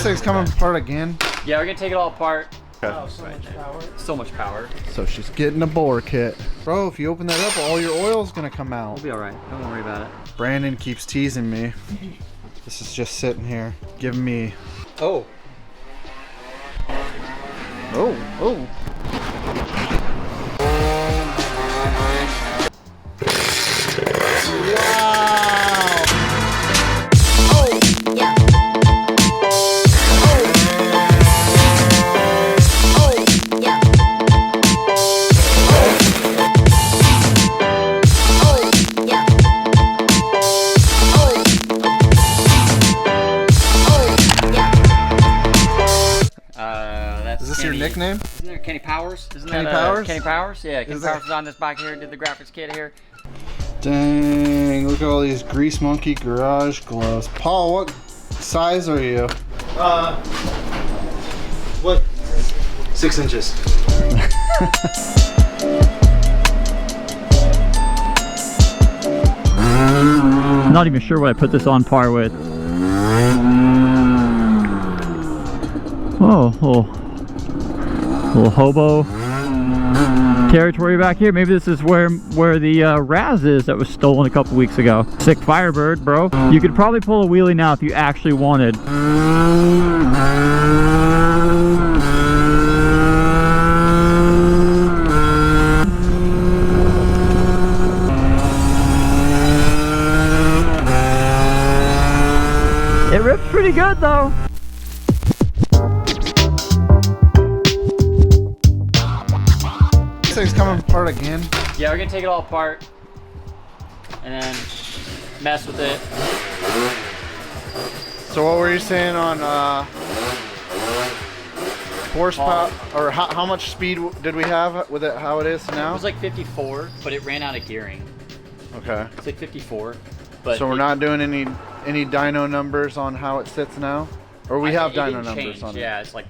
This thing's coming apart again. Yeah, we're gonna take it all apart. Okay. Oh, so much power. So much power. So she's getting a bore kit. Bro, if you open that up, all your oil's gonna come out. We'll be alright. Don't worry about it. Brandon keeps teasing me. This is just sitting here, giving me... Oh. Oh. Is this your nickname? Isn't there Kenny Powers? Isn't Kenny that Powers? Kenny Powers? Yeah, Kenny Is Powers that- was on this bike here, did the graphics kit here. Dang, look at all these Grease Monkey garage gloves. Paul, what size are you? What? 6 inches. I'm not even sure what I put this on par with. Oh, little hobo territory back here. Maybe this is where the Raz is that was stolen a couple weeks ago. Sick Firebird, bro. You could probably pull a wheelie now if you actually wanted. It rips pretty good though. This thing's coming apart again. Yeah, we're gonna take it all apart and then mess with it. So what were you saying on horsepower, or how much speed did we have with it, how it is It now? was like 54, but it ran out of gearing. Okay. It's like 54. But So we're not doing any dyno numbers on how it sits now? Or we have dyno numbers on it? Yeah, it's like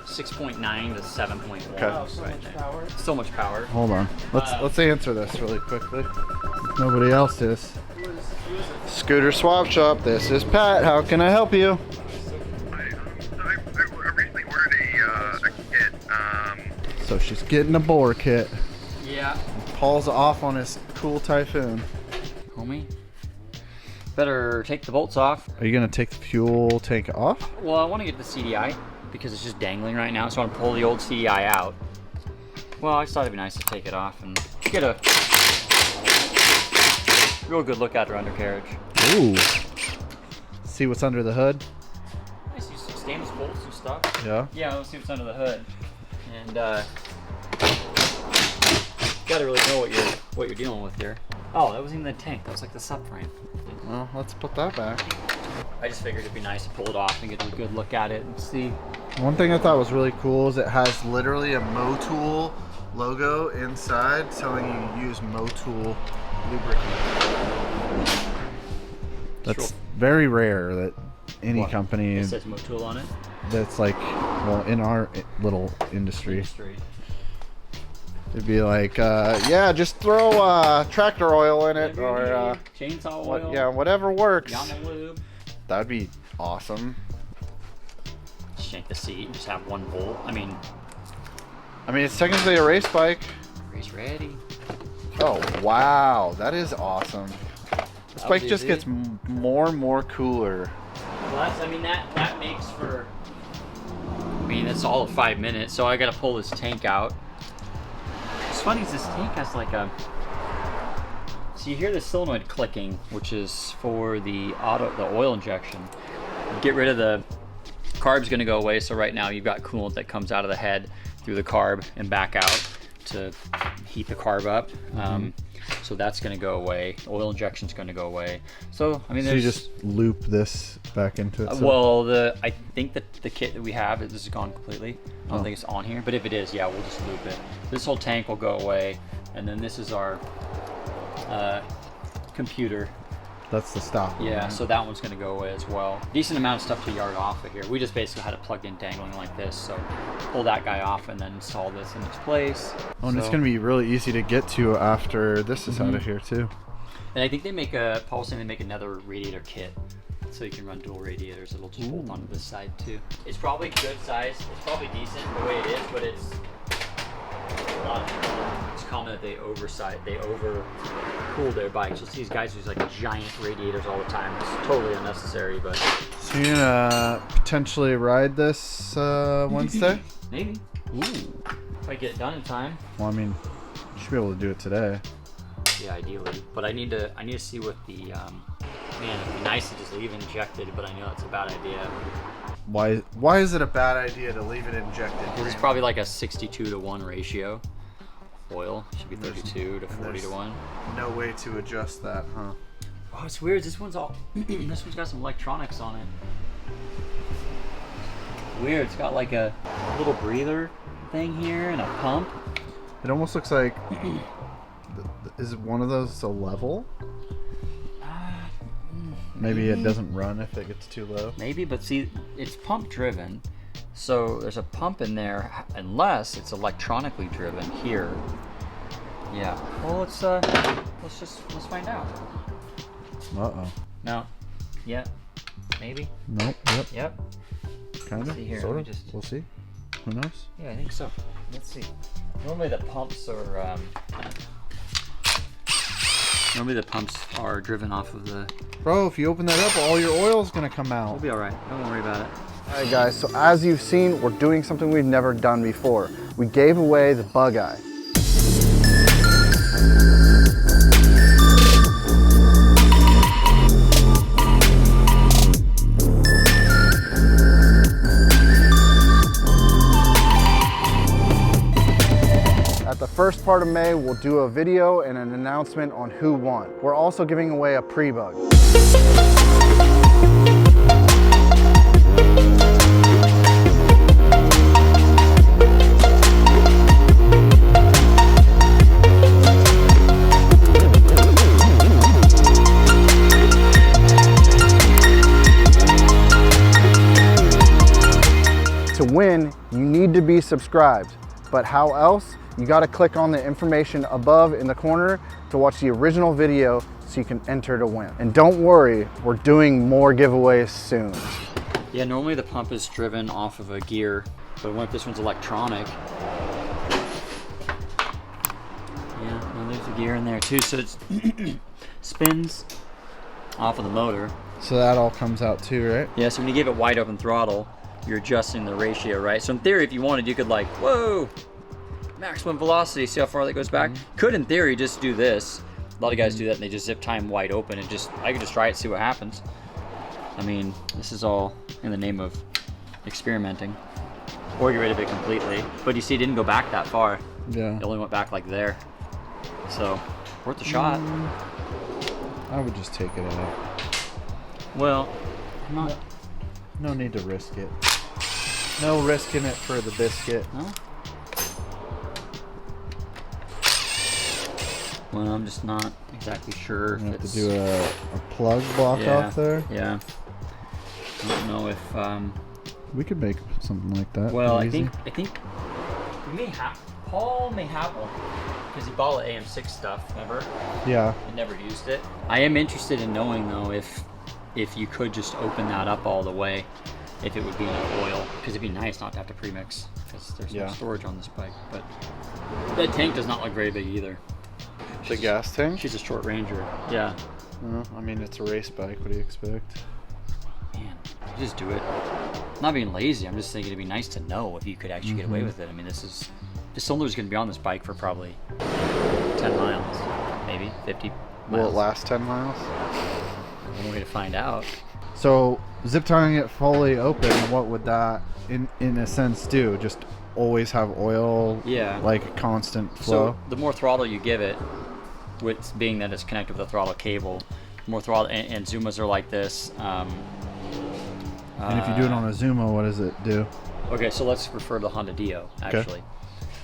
6.9 to 7.1. Okay. Oh, so much power. So much power. Hold on. Let's answer this really quickly. Nobody else is. Scooterswapshop, this is Pat. How can I help you? I recently ordered a kit. So she's getting a bore kit. Yeah. Paul's off on his cool Typhoon. Homie. Better take the bolts off. Are you gonna take the fuel tank off? Well, I want to get the CDI because it's just dangling right now, so I want to pull the old CDI out. Well, I just thought it'd be nice to take it off and get a real good look at her undercarriage. Ooh. See what's under the hood? Nice, use some stainless bolts and stuff. Yeah. Yeah, let's see what's under the hood. And gotta really know what you're dealing with here. Oh, that wasn't even the tank. That was like the subframe. Well, let's put that back. I just figured it'd be nice to pull it off and get a good look at it and see. One thing I thought was really cool is it has literally a Motul logo inside telling you use Motul lubricant. That's very rare that any What? company It says Motul on it. that's like, well, in our little industry, it'd be like, yeah, just throw tractor oil in it, or chainsaw oil. yeah, whatever works. Yama lube. That'd be awesome. Shank the seat and just have one bolt. I mean, It's technically a race bike. race ready. Oh wow, that is awesome. This That bike was just easy. gets more and more cooler. Well, that makes for. That's all of 5 minutes, so I gotta pull this tank out. What's funny is this tank has like a. So you hear the solenoid clicking, which is for the oil injection. Get rid of the carb's gonna go away. So right now you've got coolant that comes out of the head through the carb and back out to heat the carb up. So that's gonna go away. Oil injection's gonna go away. So So you just loop this back into it. I think that the kit that we have, this is gone completely. I don't think it's on here, but if it is, yeah, we'll just loop it. This whole tank will go away, and then this is our computer. That's the stop. Yeah, right? so that one's gonna go away as well. Decent amount of stuff to yard off of here. We just basically had it plugged in dangling like this, so pull that guy off and then install this in its place. Oh, and it's So- gonna be really easy to get to after this is out of here too. And I think they make Paul was saying they make another radiator kit So you can run dual radiators. It'll just bolt onto this side too. It's probably good size. It's probably decent the way it is, but it's a lot of people. It's common that they overcool their bikes. You'll see these guys use like giant radiators all the time. It's totally unnecessary, but. So you're gonna potentially ride this Wednesday? Maybe. Ooh. If I get it done in time. Well, I mean, you should be able to do it today. Yeah, ideally. But I need to see what the man, it'd be nice to just leave it injected, but I know it's a bad idea. Why is it a bad idea to leave it injected? Because it's probably like a 62-to-1 ratio. Oil should be 32 to 40 to 1. No way to adjust that, huh? Oh, it's weird. This one's all. This one's got some electronics on it. Weird. It's got like a little breather thing here and a pump. It almost looks like. Is one of those a level? Maybe it doesn't run if it gets too low. Maybe, but see, it's pump driven, so there's a pump in there unless it's electronically driven here. Yeah. Well, let's find out. Uh-oh. No. Yeah. Maybe. Nope. Yep. Yep. Kind of. See here, Sort let of. me just- We'll see. Who knows? Yeah, I think so. Let's see. Normally the pumps are driven off of the. Bro, if you open that up, all your oil's gonna come We'll out. be all right. Don't worry about it. Alright guys, so as you've seen, we're doing something we've never done before. We gave away the bug eye. At the first part of May, we'll do a video and an announcement on who won. We're also giving away a pre-bug. To win, you need to be subscribed. But how else? You gotta click on the information above in the corner to watch the original video so you can enter to win. And don't worry, we're doing more giveaways soon. Yeah, normally the pump is driven off of a gear, but what if this one's electronic? Yeah, well, there's a gear in there too, so it's spins off of the motor. So that all comes out too, right? Yeah, so when you give it wide open throttle, you're adjusting the ratio, right? So in theory, if you wanted, you could like, whoa, maximum velocity, see how far that goes back? Could, in theory, just do this. A lot of guys do that and they just zip time wide open and I could just try it, see what happens. I mean, this is all in the name of experimenting. Or get rid of it completely. But you see, it didn't go back that far. Yeah. It only went back like there. So, worth a shot. I would just take it out. Well, I'm not. No need to risk it. No risking it for the biscuit. Huh? Well, I'm just not exactly sure You if have to it's. do a plug block off there. Yeah. I don't know if. We could make something like that. Well, easy. I think we may have. Paul may have one because he bought the AM6 stuff. Remember? Yeah. And never used it. I am interested in knowing though if you could just open that up all the way, if it would be enough oil, because it'd be nice not to have to premix because there's no storage on this bike. But that tank does not look very big either. The gas tank? She's a short ranger. Yeah. I mean, it's a race bike. What do you expect? Man, just do it. I'm not being lazy. I'm just thinking it'd be nice to know if you could actually get away with it. I mean, this cylinder's going to be on this bike for probably 10 miles, maybe 50 miles. Will it last 10 miles? One way to find out. So, zip tying it fully open, what would that, in a sense, do? Just always have oil, like constant flow? So the more throttle you give it, with being that it's connected with a throttle cable, more throttle, and Zumas are like this. And if you do it on a Zuma, what does it do? Okay, so let's refer to the Honda Dio, actually. Okay.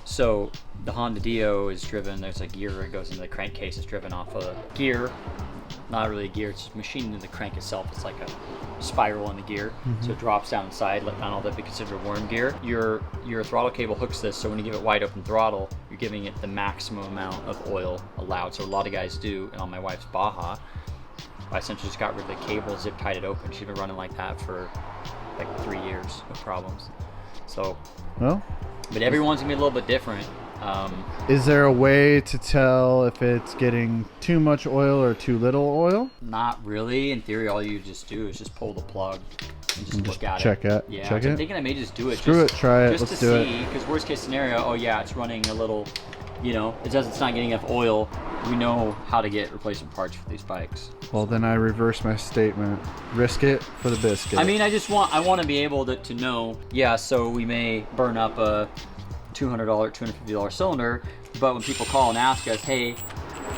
So the Honda Dio is driven, there's a gear that goes into the crankcase, it's driven off a gear. Not really a gear, it's machined into the crank itself. It's like a spiral in the gear. So it drops down inside, let down all that be considered worm gear. Your throttle cable hooks this, so when you give it wide open throttle, you're giving it the maximum amount of oil allowed. So a lot of guys do, and on my wife's Baja, I essentially just got rid of the cable, zip tied it open. She's been running like that for like 3 years, no problems. So, Well, but every one's gonna be a little bit different. is there a way to tell if it's getting too much oil or too little oil? Not really. In theory, all you just do is just pull the plug and just look at check it. it. Yeah, Check so I'm it. thinking I may just do it. Screw just, it, try it, just let's to do see. Because worst case scenario, oh yeah, it's running a little. You know, it's not getting enough oil. We know how to get replacement parts for these bikes. Well, then I reverse my statement. Risk it for the biscuit. I mean, I want to be able to know. Yeah, so we may burn up a $200, $250 cylinder, but when people call and ask us, hey,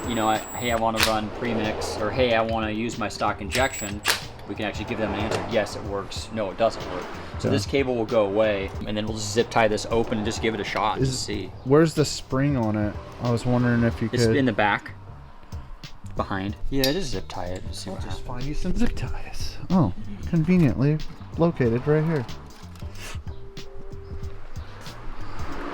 you know, hey, I want to run premix, or hey, I want to use my stock injection, we can actually give them an answer. Yes, it works. No, it doesn't work. So this cable will go away, and then we'll just zip tie this open and just give it a shot to see. Where's the spring on it? I was wondering if you It's could. in the back, behind. Yeah, just zip tie it and see what happens. Find you some zip ties. Oh, conveniently located right here.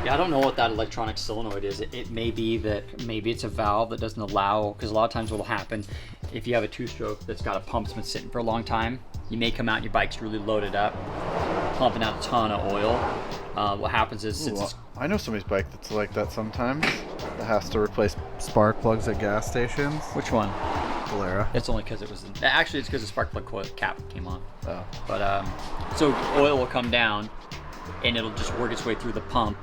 Yeah, I don't know what that electronic solenoid is. It may be that maybe it's a valve that doesn't allow, because a lot of times what will happen, if you have a two-stroke that's got a pump that's been sitting for a long time, you may come out and your bike's really loaded up, pumping out a ton of oil. What happens is, since it's, I know somebody's bike that's like that sometimes. That has to replace spark plugs at gas stations. which one? Valera. It's only because it was, actually it's because the spark plug coil cap came on. Oh. But, so oil will come down and it'll just work its way through the pump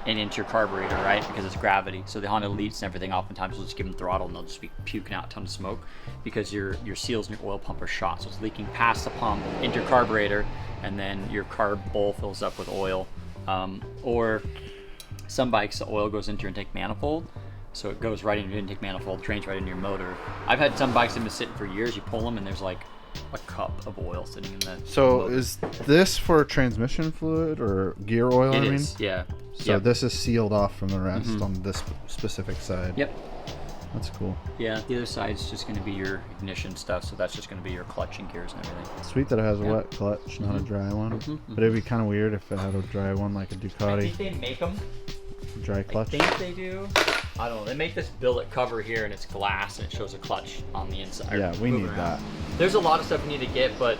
and into your carburetor, right? Because it's gravity. So the Honda Elites and everything, oftentimes will just give them throttle and they'll just be puking out a ton of smoke because your seals in your oil pump are shot. So it's leaking past the pump into your carburetor, and then your carb bowl fills up with oil. Or some bikes, the oil goes into your intake manifold. So it goes right into your intake manifold, drains right into your motor. I've had some bikes that have been sitting for years. You pull them and there's like a cup of oil sitting in the So motor. is this for transmission fluid or gear oil? It I mean, is, yeah. So Yep. this is sealed off from the rest on this specific side. Yep. That's cool. Yeah, the other side's just going to be your ignition stuff, so that's just going to be your clutch and gears and everything. Sweet that it has a Yeah. wet clutch, not a dry one. Mhm, But it'd be kind of weird if it had a dry one like a I Ducati think they make them. dry I clutch. think they do. I don't know. They make this billet cover here, and it's glass, and it shows a clutch on the inside. Yeah, we Moving need around. that. There's a lot of stuff you need to get, but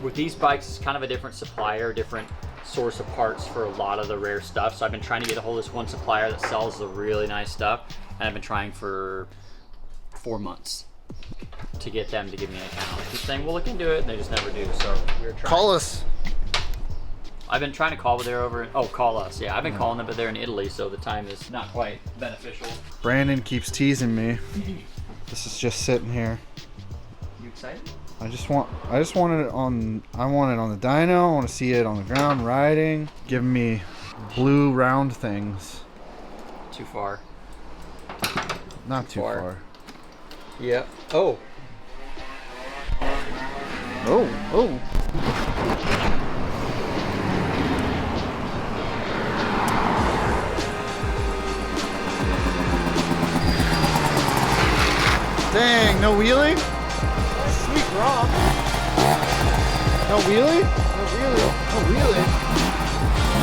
with these bikes, it's kind of a different supplier, different source of parts for a lot of the rare stuff. So I've been trying to get a hold of this one supplier that sells the really nice stuff, and I've been trying for 4 months to get them to give me an account. I keep saying we'll look into it, and they just never do. So we're trying. Call us. I've been trying to call, but they're over. Oh, call us. Yeah, I've been calling them, but they're in Italy, so the time is not quite beneficial. Brandon keeps teasing me. This is just sitting here. You excited? I just want it on. I want it on the dyno. I want to see it on the ground riding, giving me blue round things. Too far. Not too Far. far. Yep. Oh. Oh. Dang, no wheelie? Sweet rock. No wheelie? No wheelie. No wheelie.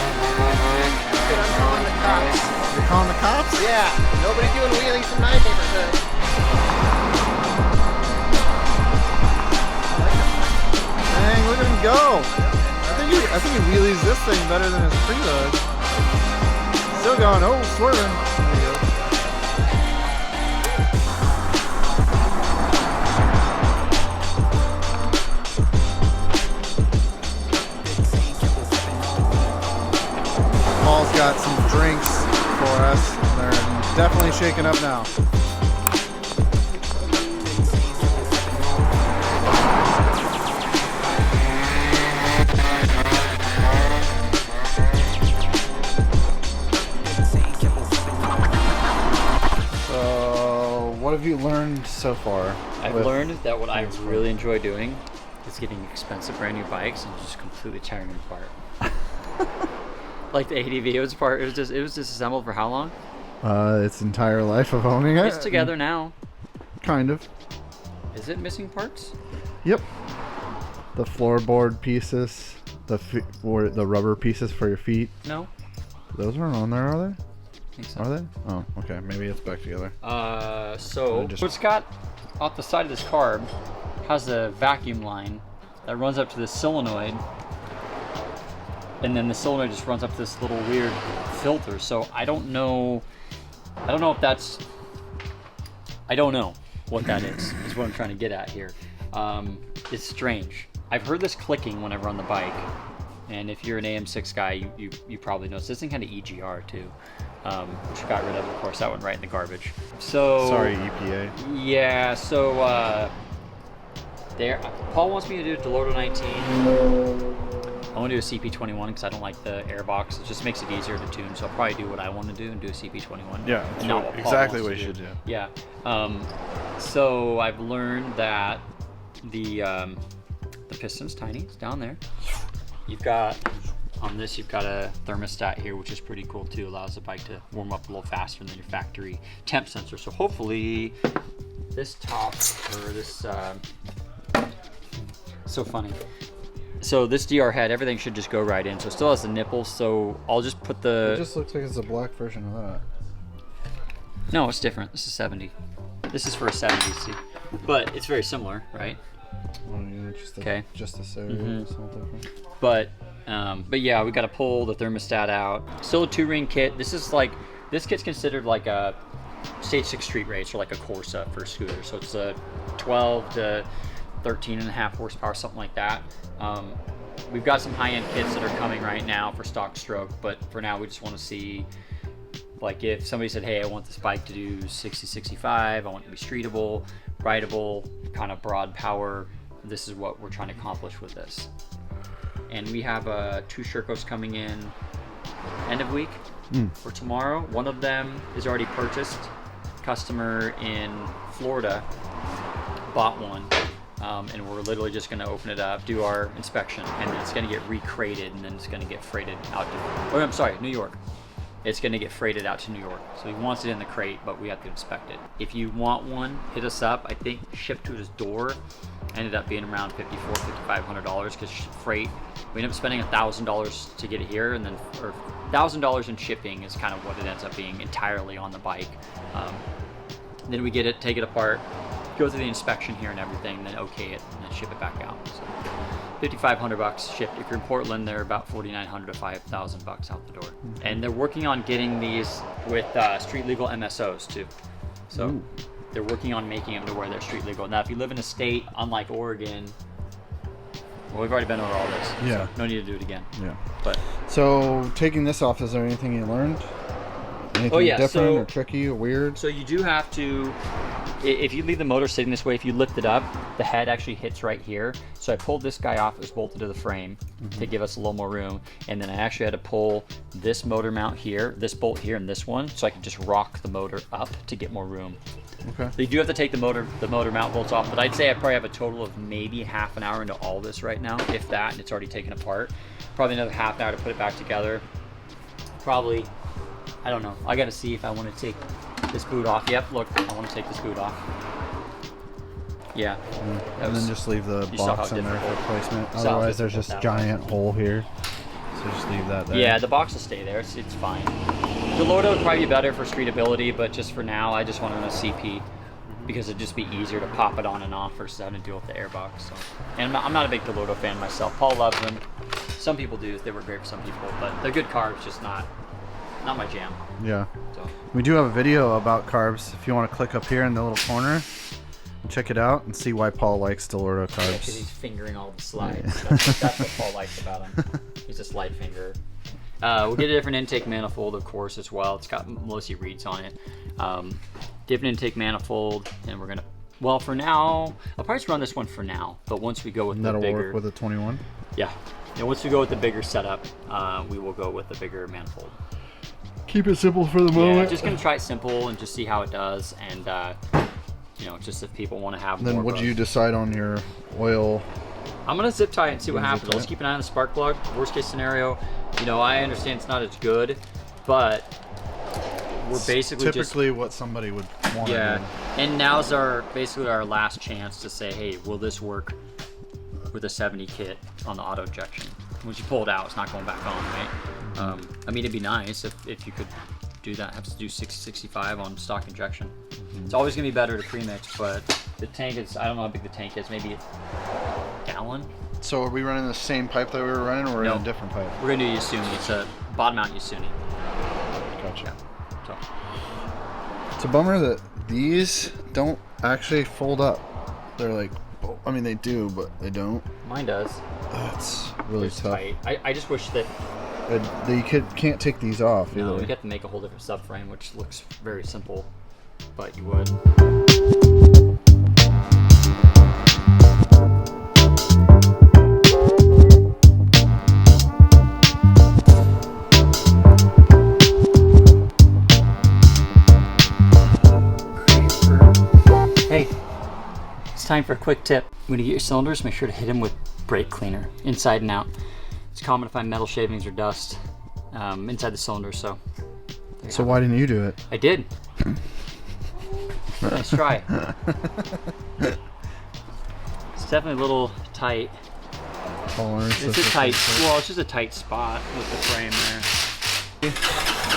Good, I'm calling the cops. You're calling the cops? Yeah, nobody doing wheelies in my neighborhood. Dang, look at him go. I think he wheelies this thing better than his preload. Still going, oh, swerving. There you go. Paul's got some drinks for us. They're definitely shaking up now. So, what have you learned so far? I've with- learned that what I really enjoy doing is getting expensive brand new bikes and just completely tearing them apart. Like the ADV, it was disassembled for how long? Its entire life of owning it. It's together now. Kind of. Is it missing parts? Yep. The floorboard pieces, or the rubber pieces for your feet. No. Those aren't on there, are they? think so. Are they? Oh, okay. Maybe it's back together. So what's got off the side of this carb has a vacuum line that runs up to this solenoid, and then the solenoid just runs up to this little weird filter. So I don't know if that's, I don't know what that is what I'm trying to get at here. It's strange. I've heard this clicking whenever on the bike, and if you're an AM6 guy, you probably know. This thing had an EGR too, which I got rid of course. That went right in the garbage. So Sorry, EPA. yeah, so there, Paul wants me to do a Delorto 19. I want to do a CP21 because I don't like the airbox. It just makes it easier to tune. So I'll probably do what I want to do and do a CP21. Yeah, And not what Paul exactly wants what to you should do. Yeah. So I've learned that the piston's tiny. It's down there. You've got, on this, you've got a thermostat here, which is pretty cool too. Allows the bike to warm up a little faster than your factory temp sensor. So hopefully this top, or this, so funny. So this DR head, everything should just go right in. So it still has the nipples, so I'll just put the... It just looks like it's a black version of that. No, it's different. This is 70. This is for a 70C. But it's very similar, right? Okay. Just the series, different. But yeah, we got to pull the thermostat out. Still a 2-ring kit. This is like, this kit's considered like a stage 6 street race or like a Corsa for a scooter. So it's a 12 to 13.5 horsepower, something like that. We've got some high-end kits that are coming right now for stock stroke, but for now we just want to see, like, if somebody said, hey, I want this bike to do 60, 65, I want it to be streetable, rideable, kind of broad power, this is what we're trying to accomplish with this. And we have 2 Shercos coming in end of week for tomorrow. One of them is already purchased. Customer in Florida bought one. And we're literally just going to open it up, do our inspection, and then it's going to get recrated, and then it's going to get freighted out to, I'm sorry, New York. It's going to get freighted out to New York. So he wants it in the crate, but we have to inspect it. If you want one, hit us up. I think shipped to his door ended up being around $5,400-$5,500 because freight, we ended up spending $1,000 to get it here, and then, or $1,000 in shipping is kind of what it ends up being entirely on the bike. Then we get it, take it apart, go through the inspection here and everything, then okay it, and then ship it back out. So $5,500 shipped. If you're in Portland, they're about $4,900 to $5,000 out the door. And they're working on getting these with street legal MSOs too. So they're working on making them to where they're street legal. Now, if you live in a state unlike Oregon, well, we've already been over all this. Yeah. So no need to do it again. Yeah. But so taking this off, is there anything you learned? Anything different or tricky or weird? So you do have to, if you leave the motor sitting this way, if you lift it up, the head actually hits right here. So I pulled this guy off, it was bolted to the frame to give us a little more room. And then I actually had to pull this motor mount here, this bolt here, and this one, so I could just rock the motor up to get more room. Okay. So you do have to take the motor mount bolts off, but I'd say I probably have a total of maybe half an hour into all this right now, if that, and it's already taken apart. Probably another half an hour to put it back together. Probably, I don't know. I gotta see if I want to take this boot off. Yep, look, I want to take this boot off. Yeah. And then just leave the box in there for placement. Otherwise, there's just a giant hole here. So just leave that there. Yeah, the box will stay there. It's fine. The Delorto would probably be better for streetability, but just for now, I just want it on a CP because it'd just be easier to pop it on and off versus having to deal with the airbox. So. And I'm not a big Delorto fan myself. Paul loves them. Some people do. They work great for some people, but they're good carbs, just not my jam. Yeah. So. We do have a video about carbs. If you want to click up here in the little corner and check it out and see why Paul likes Delorto carbs. Because he's fingering all the slides. That's what Paul likes about him. He's a slide fingerer. We'll get a different intake manifold, of course, as well. It's got Melissa reeds on it. Different intake manifold, and we're gonna. Well, for now, I'll probably just run this one for now. But once we go with the bigger, that'll work with a 21. Yeah. And once we go with the bigger setup, we will go with the bigger manifold. Keep it simple for the moment. Yeah, just gonna try it simple and just see how it does, and you know, just if people want to have more. Then would you decide on your oil? I'm gonna zip tie it and see what happens. Let's keep an eye on the spark plug. Worst case scenario, you know, I understand it's not as good, but we're basically typically what somebody would want. Yeah, and now's basically our last chance to say, hey, will this work with a 70 kit on the auto injection? Once you pull it out, it's not going back on, right? I mean, it'd be nice if you could do that. Have to do 60-65 on stock injection. It's always gonna be better to pre-mix, but the tank is, I don't know how big the tank is, maybe a gallon. So are we running the same pipe that we were running, or we're in a different pipe? We're gonna do Yasuni. It's a bottom mount Yasuni. Gotcha. So It's a bummer that these don't actually fold up. They're like, I mean, they do, but they don't. mine does. That's really It's tough. tight. I just wish that. You can't take these off either. No, you have to make a whole different subframe, which looks very simple, but you would. Hey, it's time for a quick tip. When you get your cylinders, make sure to hit them with brake cleaner, inside and out. It's common to find metal shavings or dust inside the cylinder, so. So why didn't you do it? I did. Nice try. It's definitely a little tight. Tolerance. It's a tight, well, it's just a tight spot with the frame there.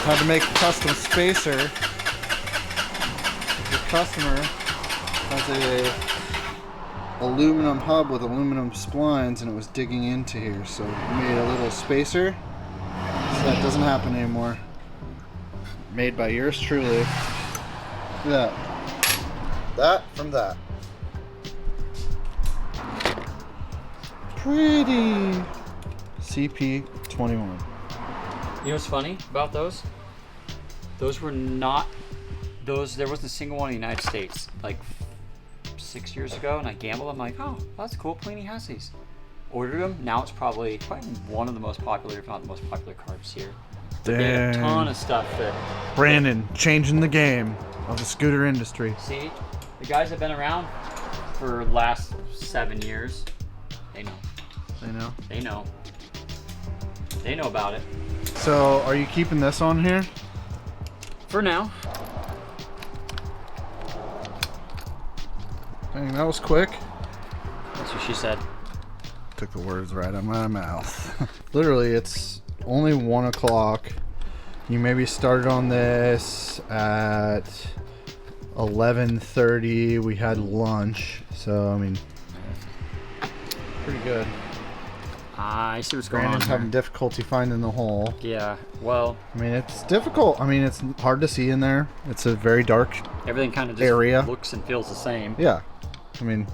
Had to make a custom spacer. The customer has a aluminum hub with aluminum splines, and it was digging into here, so we made a little spacer. So that doesn't happen anymore. Made by yours truly. Look at that. That from that. Pretty. CP21. You know what's funny about those? Those were not, there wasn't a single one in the United States. Like 6 years ago, and I gambled. I'm like, oh, that's cool. Pliny has these. Ordered them. Now it's probably one of the most popular, if not the most popular carbs here. They have a ton of stuff that. Brandon, changing the game of the scooter industry. See, the guys that have been around for the last 7 years, they know. They know. They know. They know about it. So, are you keeping this on here? For now. Dang, that was quick. That's what she said. Took the words right out of my mouth. Literally, it's only 1 o'clock. You maybe started on this at 11:30. We had lunch, so I mean, pretty good. I see what's going Brandon's on. having difficulty finding the hole. Yeah, well, I mean, it's difficult. I mean, it's hard to see in there. It's a very dark everything kind of just area. looks and feels the same. Yeah, I mean,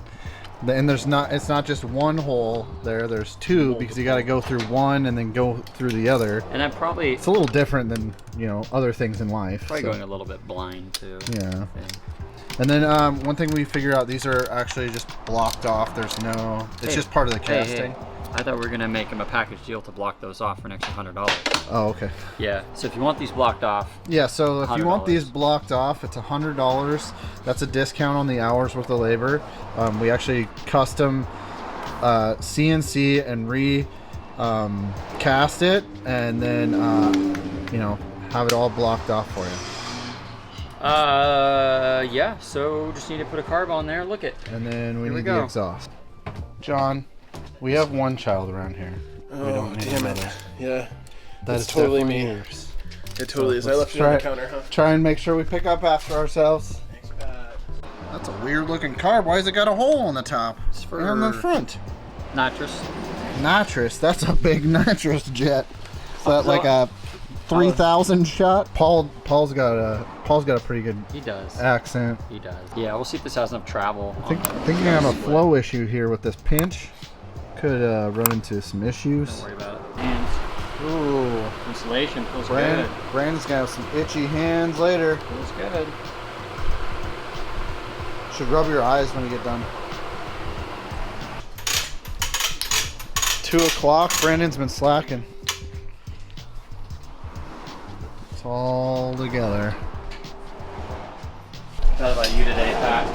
and it's not just one hole there. There's two, because you got to go through one and then go through the other. And I'm probably It's a little different than, you know, other things in life. probably so. going a little bit blind too. Yeah. And then one thing we figured out, these are actually just blocked off. There's no, it's just part of the casting. Hey. I thought we were gonna make them a package deal to block those off for an extra $100. Oh, okay. Yeah. So if you want these blocked off, Yeah, so if you want $100. these blocked off, it's $100. That's a discount on the hours worth of labor. We actually custom CNC and cast it, and then you know, have it all blocked off for you. yeah. So just need to put a carb on there. Look it. And then we Here we need go. the exhaust. John, we have one child around here. We don't need damn another. it. Yeah. That It's is totally definitely me. yours. It totally is. I let's left it on the try it. counter, huh? Try and make sure we pick up after ourselves. Thanks, Pat. That's a weird looking carb. Why has it got a hole on the top? It's for And on the front. nitrous. Nitrous. That's a big nitrous jet. Is that like a 3,000 shot? Paul's got a pretty good He does. accent. He does. Yeah. We'll see if this has enough travel. I think you're gonna have a flow issue here with this pinch. Could run into some issues. Don't worry about it. And ooh, insulation feels good. Brandon's gonna have some itchy hands later. Feels good. Should rub your eyes when you get done. 2 o'clock. Brandon's been slacking. It's all together. Thought about you today, Pat.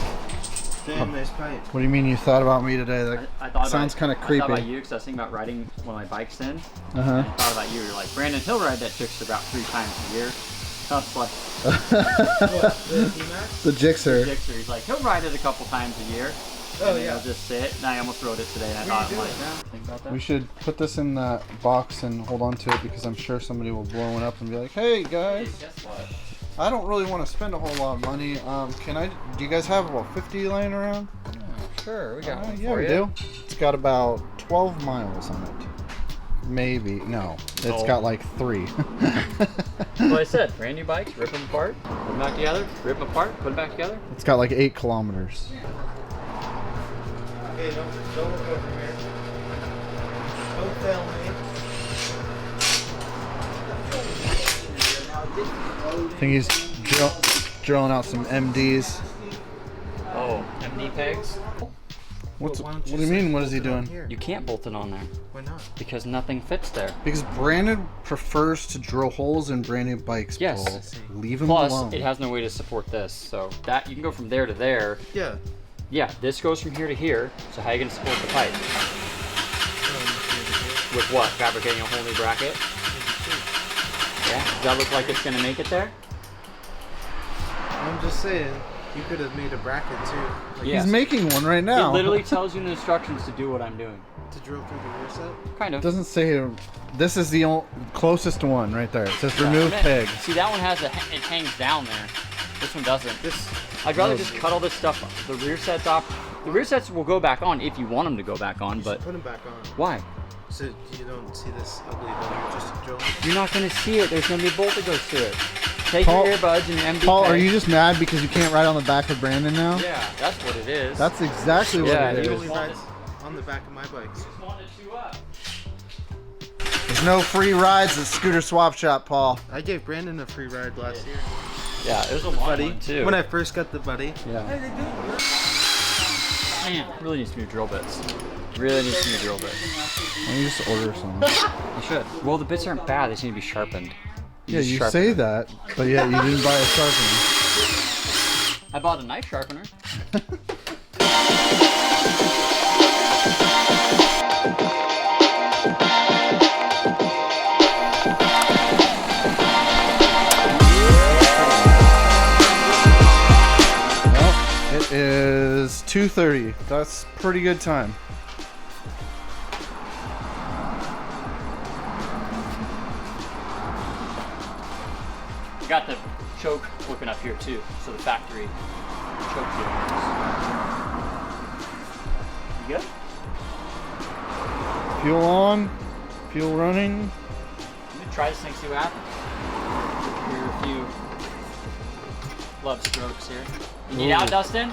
Damn, nice pipe. What do you mean you thought about me today? That I thought sounds kind of I creepy. thought about you because I was thinking about riding one of my bikes in. Uh-huh. And I thought about you. You're like, Brandon, he'll ride that Gixxer about 3 times a year. I was like, The Gixxer. Gixxer. He's like, he'll ride it a couple times a year. Oh, and yeah. it'll just sit. And I almost wrote it today, and I thought, I'm like, think about that. We should put this in that box and hold on to it because I'm sure somebody will blow it up and be like, "Hey guys, Hey, guess what? I don't really want to spend a whole lot of money. Do you guys have about 50 laying around?" Sure, we got one Yeah, for we you. do. It's got about 12 miles on it. Maybe. No, it's Oh. got like 3. Well, I said, brand new bikes, rip them apart, put them back together, rip them apart, put them back together. It's got like 8 kilometers. Okay, don't look over here. Don't fail me. I think he's drilling out some MDs. Oh, MD pegs? What Why don't do you say mean? What is he bolt it on doing? here? You can't bolt it on there Why not? because nothing fits there. Because Brandon prefers to drill holes in brand new bikes. Yes. Paul. Leave him Plus, alone. it has no way to support this, so that you can go from there to there. Yeah. Yeah, this goes from here to here. So how are you gonna support the pipe? With what? Fabricating a whole new bracket? Yeah. Does that look like it's gonna make it there? I'm just saying, you could have made a bracket too. Like Yeah. He's making one right now. It literally tells you in the instructions to do what I'm doing. to drill through the rear set. Kind It of. doesn't say. This is the closest one right there. It says remove Yeah. peg. See, that one has it hangs down there. This one doesn't. I'd rather just cut all this stuff, the rear sets off. The rear sets will go back on if you want them to go back on, You but should put them back on. why? So you don't see this ugly when you're just drilling. You're not going to see it. There's going to be a bolt that goes through it. Take Paul- your earbuds and your MD Paul, peg. are you just mad because you can't ride on the back of Brandon now? Yeah, that's what it is. That's exactly what Yeah, it He is. only rides on the back of my bikes. just wanted to chew up. There's no free rides at Scooter Swap Shop, Paul. I gave Brandon a free ride last year. Yeah, it was a long Buddy. one too. When I first got the buddy. Yeah. Man, really needs new drill bits. Really needs new drill bits. Why don't you just order some? You should. Well, the bits aren't bad. They just need to be sharpened. Yeah, just you sharpen say them. that, but yeah, you didn't buy a sharpener. I bought a knife sharpener. Well, it is 2:30. That's pretty good time. I got the choke looking up here too, so the factory choke here. You good? Fuel on, fuel running. Let me try this thing, see what happens. Here are a few love strokes here. You need out, Dustin?